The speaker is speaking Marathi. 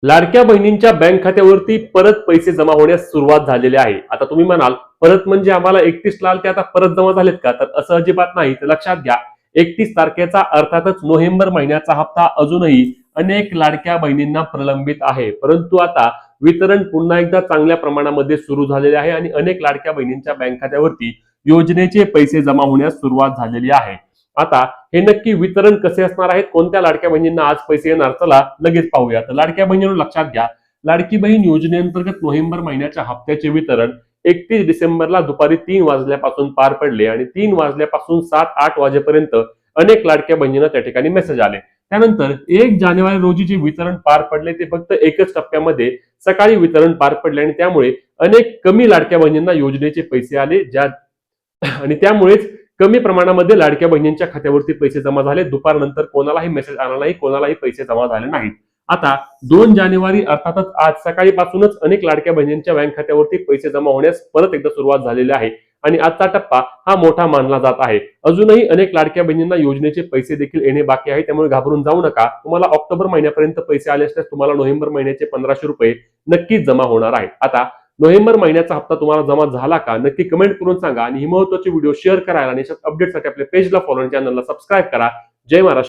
लाडक्या बहिणींच्या बँक खात्यावरती परत पैसे जमा होण्यास सुरुवात झालेली आहे. आता तुम्ही म्हणाल, परत म्हणजे आम्हाला 31ला आले ते आता परत जमा झालेत का? तर असं अजिबात नाही. तर लक्षात घ्या, 31 तारखेचा अर्थातच नोव्हेंबर महिन्याचा हप्ता अजूनही अनेक लाडक्या बहिणींना प्रलंबित आहे. परंतु आता वितरण पुन्हा एकदा चांगल्या प्रमाणामध्ये सुरू झालेले आहे आणि अनेक लाडक्या बहिणींच्या बँक खात्यावरती योजनेचे पैसे जमा होण्यास सुरुवात झालेली आहे. आता हे नक्की वितरण कसे असणार आहेत, कोणत्या लाडक्या बहिणींना आज पैसे येणार, चला लगेच पाहूया. तर लाडक्या बहिणींनो लक्षात घ्या, लाडकी बहीण योजनेअंतर्गत नोव्हेंबर महिन्याच्या हप्त्याचे वितरण 31 डिसेंबरला दुपारी 3 वाजल्यापासून पार पडले आणि 3 वाजल्यापासून 7-8 वाजेपर्यंत अनेक लाडक्या बहिणींना त्या ठिकाणी मेसेज आले. त्यानंतर 1 जानेवारी रोजी जे वितरण पार पडले ते फक्त एकच टप्प्यामध्ये सकाळी वितरण पार पडले आणि त्यामुळे अनेक कमी लाडक्या बहिणींना योजनेचे पैसे आले, ज्या आणि त्यामुळेच कमी प्रमाणामध्ये लाडक्या बहिणींच्या खात्यावरती पैसे जमा झाले. दुपारनंतर कोणालाही मेसेज आला नाही, कोणालाही पैसे जमा झाले नाहीत. आता 2 जानेवारी अर्थातच आज सकाळीपासूनच अनेक लाडक्या बहिणींच्या बँक खात्यावरती पैसे जमा होण्यास परत एकदा सुरुवात झालेली आहे आणि आजचा टप्पा हा मोठा मानला जात आहे. अजूनही अनेक लाडक्या बहिणींना योजनेचे पैसे देखील येणे बाकी आहे, त्यामुळे घाबरून जाऊ नका. तुम्हाला ऑक्टोबर महिन्यापर्यंत पैसे आले असल्यास तुम्हाला नोव्हेंबर महिन्याचे 1500 रुपये नक्कीच जमा होणार आहेत. आता नोव्हेंबर महिन्याचा हप्ता तुम्हाला जमा झाला का, नक्की कमेंट करून सांगा आणि ही महत्त्वाची व्हिडिओ शेअर करायला आणि अपडेटसाठी आपल्या पेजला फॉलो आणि चॅनलला सबस्क्राईब करा. जय महाराष्ट्र.